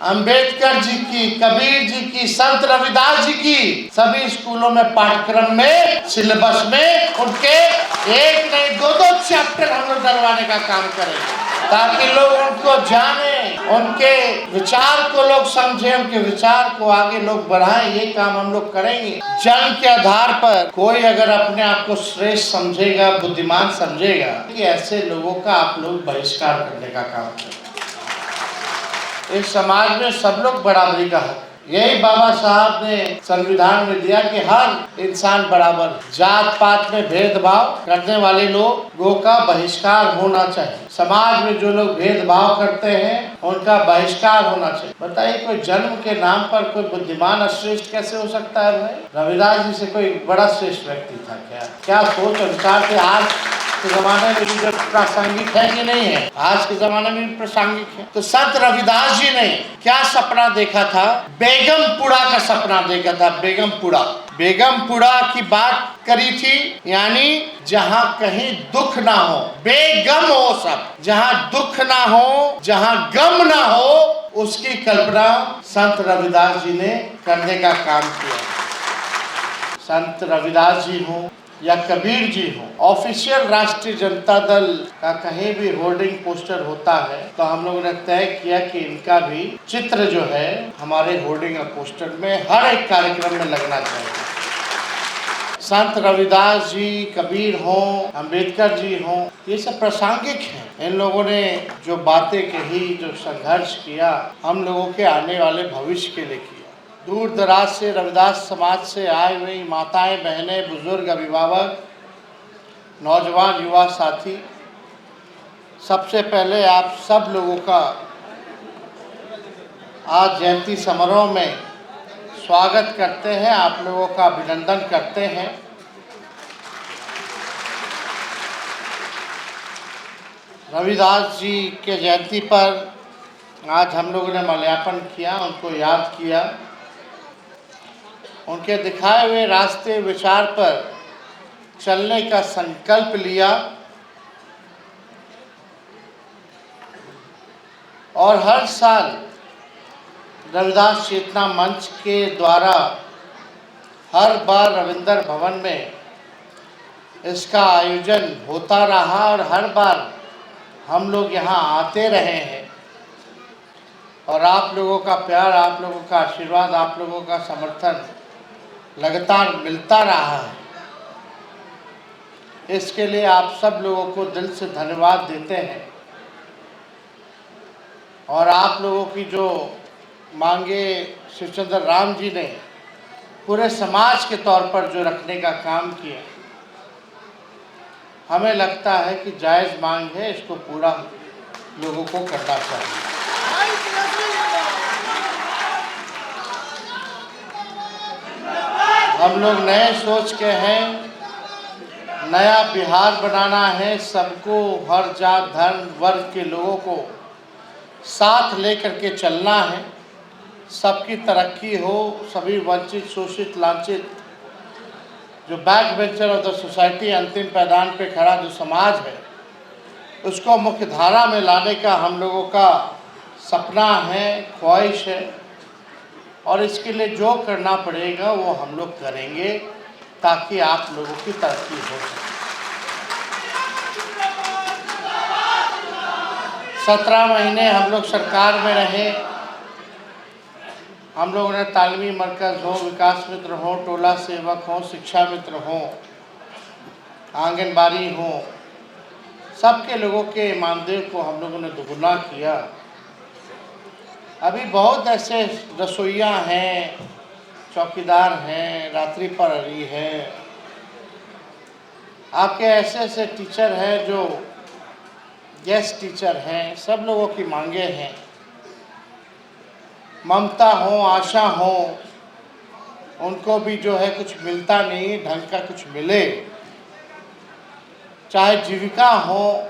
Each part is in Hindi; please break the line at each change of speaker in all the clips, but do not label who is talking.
अंबेडकर जी की, कबीर जी की, संत रविदास जी की सभी स्कूलों में पाठ्यक्रम में, सिलेबस में उनके एक नहीं दो दो चैप्टर हम लोग डलवाने का काम करेंगे, ताकि लोग उनको जाने, उनके विचार को लोग समझे, उनके विचार को आगे लोग बढ़ाएं। ये काम हम लोग करेंगे। जन्म के आधार पर कोई अगर अपने आप को श्रेष्ठ समझेगा, बुद्धिमान समझेगा, कि ऐसे लोगों का आप लोग बहिष्कार करने का काम करें। इस समाज में सब लोग बराबरी का हक, यही बाबा साहब ने संविधान में दिया कि हर इंसान बराबर। जात पात में भेदभाव करने वाले लोगों का बहिष्कार होना चाहिए। समाज में जो लोग भेदभाव करते हैं उनका बहिष्कार होना चाहिए। बताइए, कोई जन्म के नाम पर कोई बुद्धिमान श्रेष्ठ कैसे हो सकता है भाई? रविदास जी से कोई बड़ा श्रेष्ठ व्यक्ति था क्या? क्या सोच और विचार थे? आज के जमाने में भी जो प्रासंगिक है कि नहीं है? आज के जमाने में भी प्रासंगिक है। तो संत रविदास जी ने क्या सपना देखा था? बेगमपुरा का सपना देखा था। बेगमपुरा की बात करी थी, यानी जहाँ कहीं दुख ना हो, बेगम हो सब, जहाँ दुख ना हो, जहाँ गम ना हो, उसकी कल्पना संत रविदास जी ने करने का काम किया। संत रविदास जी हो या कबीर जी हो, ऑफिशियल राष्ट्रीय जनता दल का कहीं भी होर्डिंग पोस्टर होता है तो हम लोगों ने तय किया कि इनका भी चित्र जो है हमारे होर्डिंग पोस्टर में हर एक कार्यक्रम में लगना चाहिए। संत रविदास जी, कबीर हो, अंबेडकर जी हो, ये सब प्रासंगिक हैं। इन लोगों ने जो बातें कही, जो संघर्ष किया, हम लोगों के आने वाले भविष्य के लिए किया। दूर दराज से रविदास समाज से आए हुए माताएं, बहनें, बुजुर्ग, अभिभावक, नौजवान, युवा साथी, सबसे पहले आप सब लोगों का आज जयंती समारोह में स्वागत करते हैं, आप लोगों का अभिनंदन करते हैं। रविदास जी के जयंती पर आज हम लोगों ने माल्यार्पण किया, उनको याद किया, उनके दिखाए हुए रास्ते विचार पर चलने का संकल्प लिया और हर साल रविदास चेतना मंच के द्वारा हर बार रविंद्र भवन में इसका आयोजन होता रहा और हर बार हम लोग यहाँ आते रहे हैं और आप लोगों का प्यार, आप लोगों का आशीर्वाद, आप लोगों का समर्थन लगातार मिलता रहा है। इसके लिए आप सब लोगों को दिल से धन्यवाद देते हैं और आप लोगों की जो मांगे शिवचंद्र राम जी ने पूरे समाज के तौर पर जो रखने का काम किया, हमें लगता है कि जायज़ मांग है, इसको पूरा लोगों को करना चाहिए। हम लोग नए सोच के हैं, नया बिहार बनाना है, सबको, हर जात धर्म वर्ग के लोगों को साथ लेकर के चलना है, सबकी तरक्की हो, सभी वंचित, शोषित, लांछित, जो back bencher of the society, अंतिम पैदान पे खड़ा जो समाज है, उसको मुख्य धारा में लाने का हम लोगों का सपना है, ख्वाहिश है और इसके लिए जो करना पड़ेगा वो हम लोग करेंगे ताकि आप लोगों की तरक्की हो सके। 17 महीने हम लोग सरकार में रहे, हम लोगों ने तालीमी मरकज़ हो, विकास मित्र हो, टोला सेवक हो, शिक्षा मित्र हो, आंगनबाड़ी हो, सबके लोगों के मानदेय को हम लोगों ने दोगुना किया। अभी बहुत ऐसे रसोइया हैं, चौकीदार हैं, रात्रि प्रहरी है, आपके ऐसे ऐसे टीचर हैं जो गेस्ट टीचर हैं, सब लोगों की मांगे हैं। ममता हो, आशा हो, उनको भी जो है कुछ मिलता नहीं, ढंग का कुछ मिले, चाहे जीविका हो,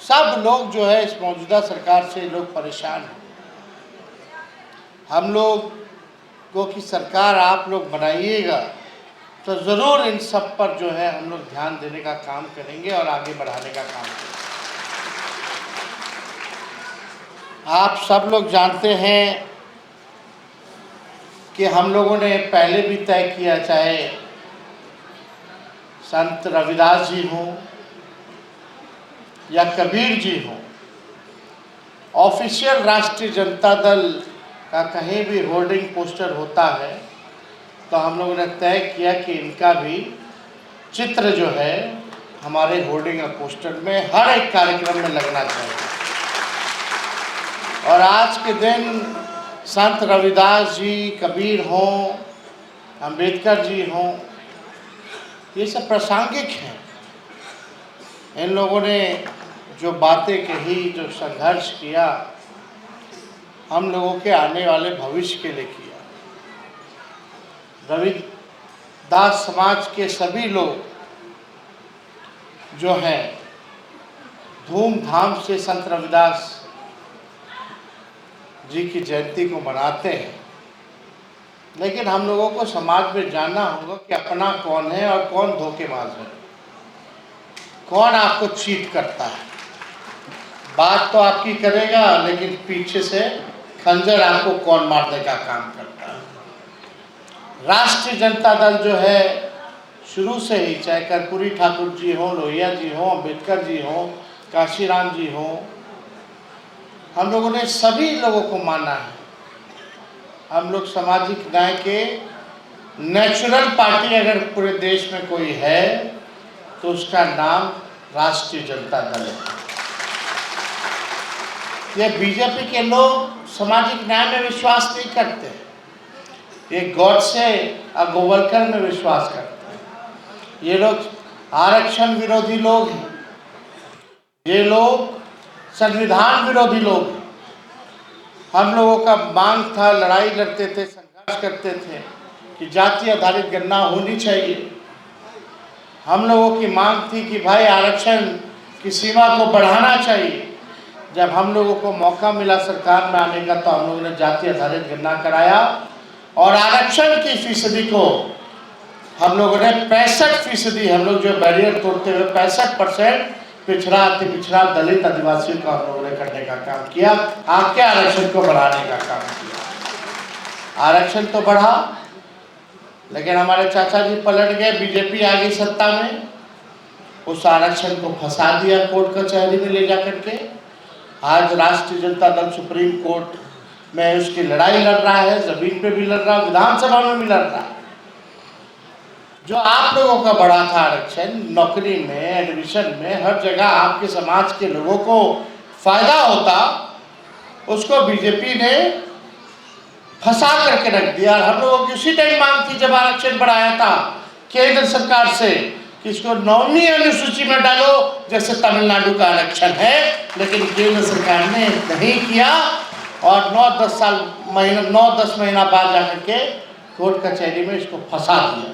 सब लोग जो है इस मौजूदा सरकार से लोग परेशान हैं। हम लोगों की सरकार आप लोग बनाइएगा तो ज़रूर इन सब पर जो है हम लोग ध्यान देने का काम करेंगे और आगे बढ़ाने का काम करेंगे। आप सब लोग जानते हैं कि हम लोगों ने पहले भी तय किया, चाहे संत रविदास जी हों या कबीर जी हों, ऑफिशियल राष्ट्रीय जनता दल का कहीं भी होर्डिंग पोस्टर होता है तो हम लोगों ने तय किया कि इनका भी चित्र जो है हमारे होर्डिंग और पोस्टर में हर एक कार्यक्रम में लगना चाहिए। और आज के दिन संत रविदास जी, कबीर हों, अंबेडकर जी हों, ये सब प्रासंगिक हैं। इन लोगों ने जो बातें कही, जो संघर्ष किया, हम लोगों के आने वाले भविष्य के लिए किया। रविदास समाज के सभी लोग जो हैं धूमधाम से संत रविदास जी की जयंती को मनाते हैं, लेकिन हम लोगों को समाज में जानना होगा कि अपना कौन है और कौन धोखेबाज है, कौन आपको चीट करता है। बात तो आपकी करेगा लेकिन पीछे से खंजर आपको कौन मारने का काम करता है। राष्ट्रीय जनता दल जो है शुरू से ही, चाहे कर्पूरी ठाकुर जी हों, लोहिया जी हों, अंबेडकर जी हों, काशीराम जी हों, हम लोगों ने सभी लोगों को माना है। हम लोग सामाजिक न्याय के नेचुरल पार्टी अगर पूरे देश में कोई है तो उसका नाम राष्ट्रीय जनता दल है। ये बीजेपी के लोग सामाजिक न्याय में विश्वास नहीं करते, ये गॉडसे और गोवलकर में विश्वास करते हैं। ये लोग आरक्षण विरोधी लोग हैं, ये लोग संविधान विरोधी लोग हैं। हम लोगों का मांग था, लड़ाई लड़ते थे, संघर्ष करते थे कि जाति आधारित गणना होनी चाहिए। हम लोगों की मांग थी कि भाई आरक्षण की सीमा को बढ़ाना चाहिए। जब हम लोगों को मौका मिला सरकार में आने का तो हम लोगों ने जाति आधारित गणना कराया और आरक्षण की फीसदी को हम लोगों ने 65%, हम लोग जो बैरियर तोड़ते हुए 65% पिछड़ा, अति पिछड़ा, दलित, आदिवासियों का हम लोगों ने करने का काम किया, आपके आरक्षण को बढ़ाने का काम किया। आरक्षण तो बढ़ा, लेकिन हमारे चाचा जी पलट गए, बीजेपी आ गई सत्ता में, उस आरक्षण को फंसा दिया कोर्ट कचहरी में ले जा करके। आज राष्ट्रीय जनता दल सुप्रीम कोर्ट में उसकी लड़ाई लड़ रहा है, जमीन पे भी लड़ रहा है, विधानसभा में भी लड़ रहा है। जो आप लोगों का बढ़ा था आरक्षण, नौकरी में, एडमिशन में, हर जगह आपके समाज के लोगों को फायदा होता, उसको बीजेपी ने फंसा करके रख दिया। और हम लोगों की उसी टाइम मांग थी जब आरक्षण बढ़ाया था केंद्र सरकार से कि इसको 9वीं अनुसूची में डालो जैसे तमिलनाडु का आरक्षण है, लेकिन केंद्र सरकार ने नहीं किया और 9-10 महीना बाद जाकर के कोर्ट कचहरी में इसको फंसा दिया।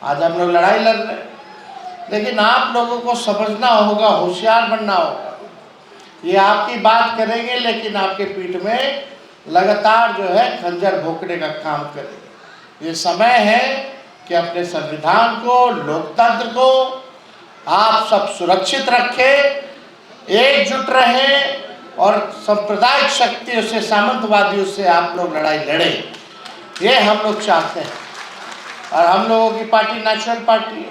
आज हम लोग लड़ाई लड़ रहे हैं, लेकिन आप लोगों को समझना होगा, होशियार बनना होगा। ये आपकी बात करेंगे लेकिन आपके पीठ में लगातार जो है खंजर भोंकने का काम करेंगे। ये समय है कि अपने संविधान को, लोकतंत्र को आप सब सुरक्षित रखें, एकजुट रहें और सांप्रदायिक शक्तियों से, सामंतवादियों से आप लोग लड़ाई लड़ें। ये हम लोग चाहते हैं। और हम लोगों की पार्टी नेशनल पार्टी है।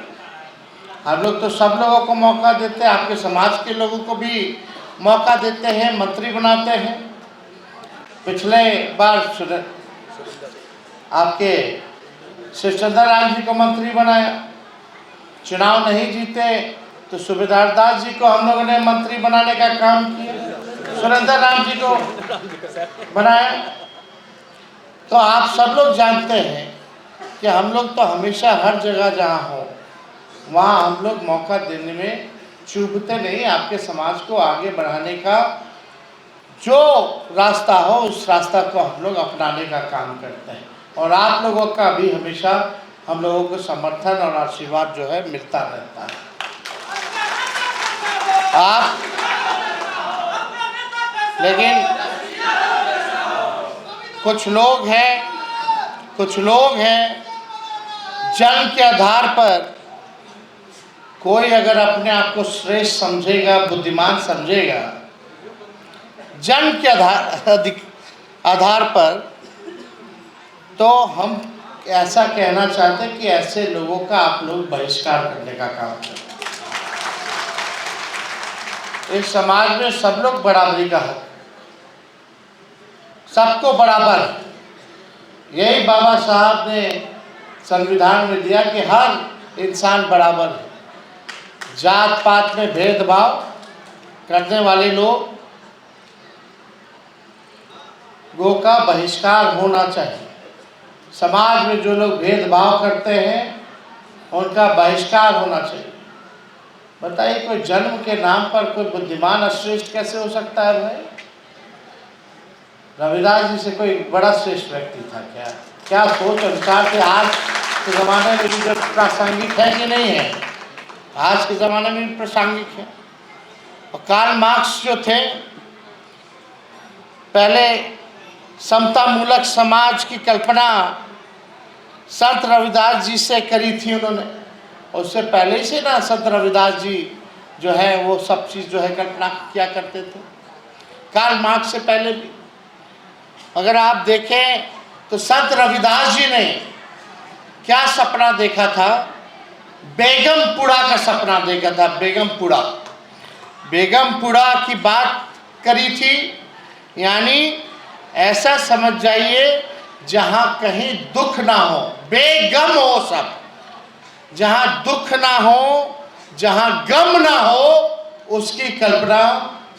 हम लोग तो सब लोगों को मौका देते हैं, आपके समाज के लोगों को भी मौका देते हैं, मंत्री बनाते हैं। पिछले बार आपके शिवचंद्र राम जी को मंत्री बनाया, चुनाव नहीं जीते तो सूबेदार दास जी को हम लोगों ने मंत्री बनाने का काम किया, सुरेंद्र राम जी को बनाया। तो आप सब लोग जानते हैं कि हम लोग तो हमेशा हर जगह जहाँ हो वहाँ हम लोग मौका देने में चूकते नहीं। आपके समाज को आगे बढ़ाने का जो रास्ता हो उस रास्ता को हम लोग अपनाने का काम करते हैं और आप लोगों का भी हमेशा हम लोगों को समर्थन और आशीर्वाद जो है मिलता रहता है। आप लेकिन कुछ लोग हैं जन्म के आधार पर कोई अगर अपने आप को श्रेष्ठ समझेगा, बुद्धिमान समझेगा, जन्म के आधार पर, तो हम ऐसा कहना चाहते हैं कि ऐसे लोगों का आप लोग बहिष्कार करने का काम करें। इस समाज में सब लोग बराबरी का हक, सबको बराबर, यही बाबा साहब ने संविधान में दिया कि हर इंसान बराबर है। जात पात में भेदभाव करने वाले लोगों का बहिष्कार होना चाहिए। समाज में जो लोग भेदभाव करते हैं उनका बहिष्कार होना चाहिए। बताइए, कोई जन्म के नाम पर कोई बुद्धिमान अश्रेष्ठ कैसे हो सकता है भाई? रविदास जी से कोई बड़ा श्रेष्ठ व्यक्ति था क्या? क्या सोच और विचार थे? आज के ज़माने में भी जो प्रासंगिक है कि नहीं है? आज के ज़माने में भी प्रासंगिक है। और कार्ल मार्क्स जो थे, पहले समता मूलक समाज की कल्पना संत रविदास जी से करी थी उन्होंने। उससे पहले ही से ना संत रविदास जी जो है वो सब चीज़ जो है कल्पना किया करते थे, कार्ल मार्क्स से पहले भी। अगर आप देखें तो संत रविदास जी ने क्या सपना देखा था? बेगमपुरा का सपना देखा था। बेगमपुरा की बात करी थी, यानी ऐसा समझ जाइए जहाँ कहीं दुख ना हो, बेगम हो सब, जहाँ दुख ना हो, जहाँ गम ना हो, उसकी कल्पना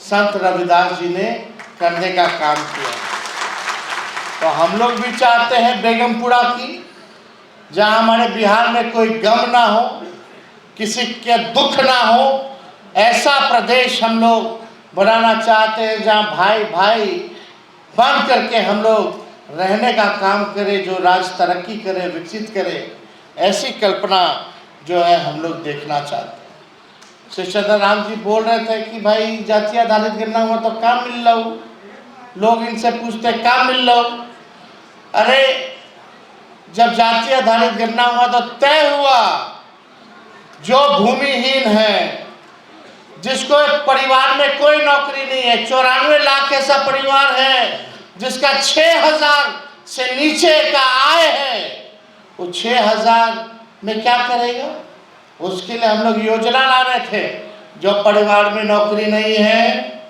संत रविदास जी ने करने का काम किया। तो हम लोग भी चाहते हैं बेगमपुरा की, जहाँ हमारे बिहार में कोई गम ना हो, किसी के दुख ना हो, ऐसा प्रदेश हम लोग बनाना चाहते हैं जहाँ भाई भाई बन करके हम लोग रहने का काम करें, जो राज्य तरक्की करे, विकसित करे। ऐसी कल्पना जो है हम लोग देखना चाहते हैं। श्री चंद्र राम जी बोल रहे थे कि भाई जाति आधारित गणना हुआ तो काम मिल रहा हो। लोग इनसे पूछते काम मिल रहा हो। अरे जब जाति आधारित गणना हुआ तो तय हुआ जो भूमिहीन है, जिसको परिवार में कोई नौकरी नहीं है, 94 लाख ऐसा परिवार है जिसका 6000 से नीचे का आय है, वो 6000 में क्या करेगा? उसके लिए हम लोग योजना ला रहे थे। जो परिवार में नौकरी नहीं है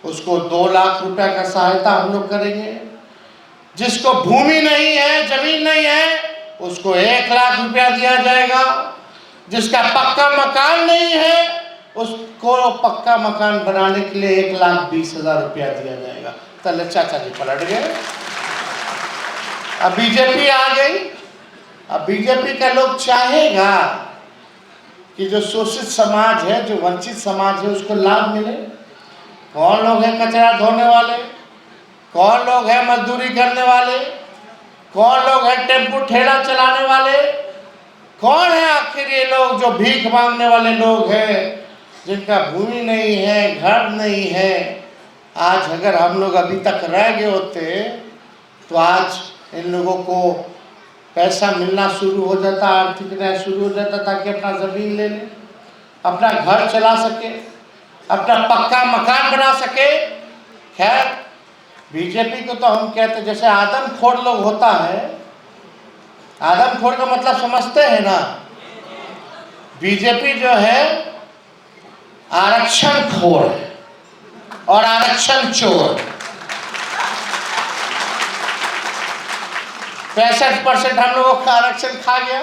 उसको 2 लाख रुपया का सहायता हम लोग करेंगे। जिसको भूमि नहीं है, जमीन नहीं है, उसको 1 लाख रुपया दिया जाएगा। जिसका पक्का मकान नहीं है उसको पक्का मकान बनाने के लिए 1,20,000 रुपया दिया जाएगा। तले चाचा जी पलट गए, अब बीजेपी आ गई। अब बीजेपी का लोग चाहेगा कि जो शोषित समाज है, जो वंचित समाज है, उसको लाभ मिले। कौन लोग हैं कचरा धोने वाले? कौन लोग हैं मजदूरी करने वाले? कौन लोग हैं टेम्पू ठेला चलाने वाले? कौन है आखिर ये लोग जो भीख मांगने वाले लोग हैं, जिनका भूमि नहीं है, घर नहीं है? आज अगर हम लोग अभी तक रह गए होते तो आज इन लोगों को पैसा मिलना शुरू हो जाता, आर्थिक न्याय शुरू हो जाता, ताकि अपना ज़मीन ले लें, अपना घर चला सके, अपना पक्का मकान बना सके। खैर, बीजेपी को तो हम कहते जैसे आदमखोर लोग होता है। आदमखोर का मतलब समझते हैं ना? बीजेपी जो है आरक्षण खोर है और आरक्षण चोर। 65% हम लोगों का आरक्षण खा गया।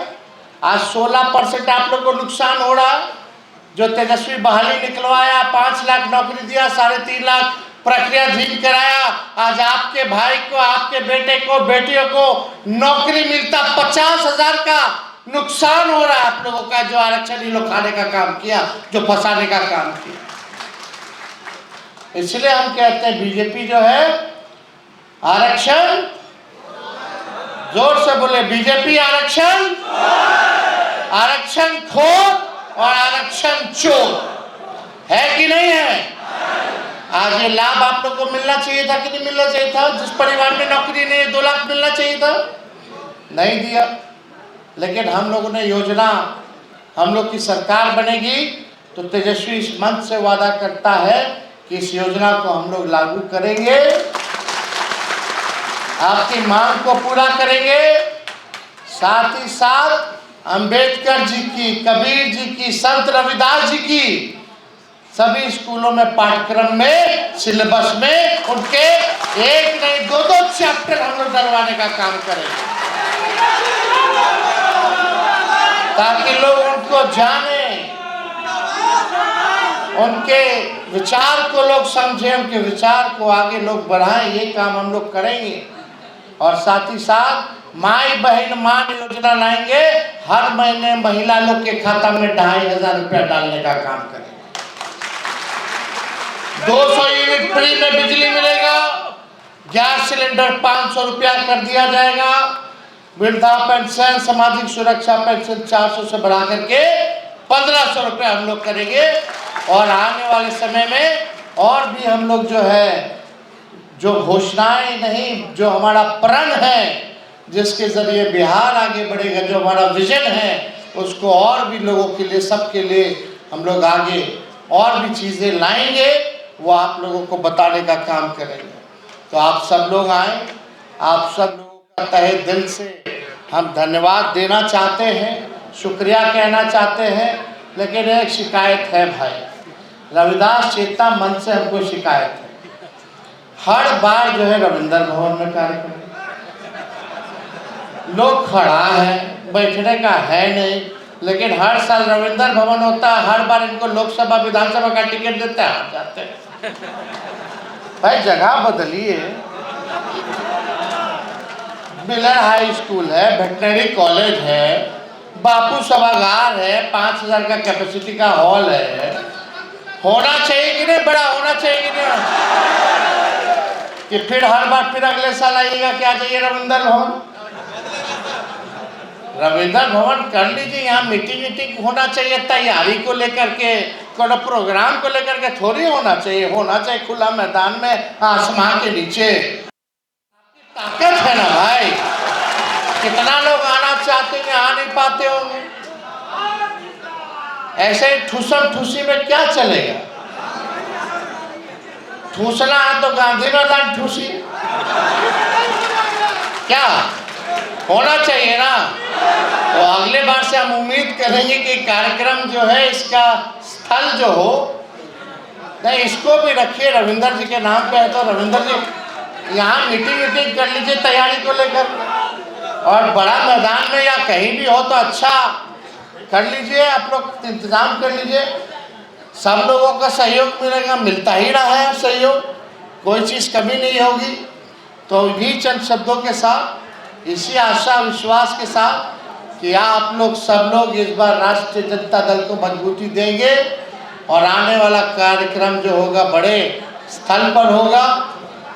आज 16% आप लोगों को नुकसान हो रहा। जो तेजस्वी बहाली निकलवाया, 5 लाख नौकरी दिया, 3.5 लाख प्रक्रियाधीन कराया, आज आपके भाई को, आपके बेटे को, बेटियों को नौकरी मिलता 50,000 का नुकसान हो रहा है आप लोगों का। जो आरक्षण ही लोग खाने का काम किया, जो फंसाने का काम किया। इसलिए हम कहते हैं बीजेपी जो है आरक्षण, जोर से बोले, बीजेपी आरक्षण, आरक्षण खोर और आरक्षण चोर है कि नहीं है? आज ये लाभ आप लोग को मिलना चाहिए था कि नहीं मिलना चाहिए था? जिस परिवार में नौकरी नहीं है 2 लाख मिलना चाहिए था, नहीं दिया। लेकिन हम लोगों ने योजना, हम लोग की सरकार बनेगी तो तेजस्वी इस मंच से वादा करता है कि इस योजना को हम लोग लागू करेंगे, आपकी मांग को पूरा करेंगे। साथ ही साथ अंबेडकर जी की, कबीर जी की, संत रविदास जी की सभी स्कूलों में पाठ्यक्रम में, सिलेबस में उनके एक नहीं दो चैप्टर हम लोग डलवाने का काम करेंगे, ताकि लोग उनको जाने, उनके विचार को लोग समझें, उनके विचार को आगे लोग बढ़ाएं। ये काम हम लोग करेंगे। और साथ ही साथ माई बहन मान योजना लाएंगे। हर महीने महिला लोग के खाता में 2500 रुपया डालने का काम करेंगे। 200 यूनिट फ्री में बिजली मिलेगा। गैस सिलेंडर 500 रुपया कर दिया जाएगा। वृद्धा पेंशन, सामाजिक सुरक्षा पेंशन 400 से बढ़ा करके 1500 रुपया हम लोग करेंगे। और आने वाले समय में और भी हम लोग जो है, जो घोषणाएं नहीं, जो हमारा प्रण है, जिसके जरिए बिहार आगे बढ़ेगा, जो हमारा विजन है, उसको और भी लोगों के लिए, सबके लिए हम लोग आगे और भी चीज़ें लाएंगे, वो आप लोगों को बताने का काम करेंगे। तो आप सब लोग आए, आप सब लोगों का तहे दिल से हम धन्यवाद देना चाहते हैं, शुक्रिया कहना चाहते हैं। लेकिन एक शिकायत है भाई, रविदास चेतना मंच से हमको शिकायत है। हर बार जो है रविंद्र भवन में कार्यक्रम, लोग खड़ा है, बैठने का है नहीं, लेकिन हर साल रविंद्र भवन होता है, हर बार इनको लोकसभा विधानसभा का टिकट देते हैं, जाते हैं। भाई जगह बदलिए। मिलर हाई स्कूल है, वेटनरी कॉलेज है, बापू सभागार है, 5000 का कैपेसिटी का हॉल है। होना चाहिए कि नहीं, बड़ा होना चाहिए कि नहीं? कि फिर हर बार फिर अगले साल आइएगा, क्या चाहिए रविंद्र भवन? रविंद्र भवन कर लीजिए। यहाँ मीटिंग होना चाहिए, तैयारी को लेकर के, कोई प्रोग्राम को लेकर के थोड़ी होना चाहिए। होना चाहिए खुला मैदान में, आसमान के नीचे। ताकत है ना भाई। कितना लोग आना चाहते हैं, आ नहीं पाते होंगे। ऐसे ठूसम ठूसी में क्या चलेगा? ठूसना है तो गांधी मैदान ठूसी, क्या होना चाहिए ना? तो अगले बार से हम उम्मीद करेंगे कि कार्यक्रम जो है, इसका स्थल जो हो, नहीं इसको भी रखिए, रविंद्र जी के नाम पे है, तो रविंद्र जी यहाँ मीटिंग कर लीजिए तैयारी को लेकर। और बड़ा मैदान में या कहीं भी हो तो अच्छा कर लीजिए, आप लोग इंतजाम कर लीजिए। सब लोगों का सहयोग मिलेगा, मिलता ही रहा है सहयोग, कोई चीज़ कमी नहीं होगी। तो भी चंद शब्दों के साथ, इसी आशा विश्वास के साथ कि आप लोग सब लोग इस बार राष्ट्रीय जनता दल को मजबूती देंगे और आने वाला कार्यक्रम जो होगा बड़े स्थल पर होगा।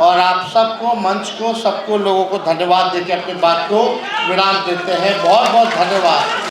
और आप सबको, मंच को, सबको लोगों को धन्यवाद देकर अपनी बात को विराम देते हैं। बहुत बहुत धन्यवाद।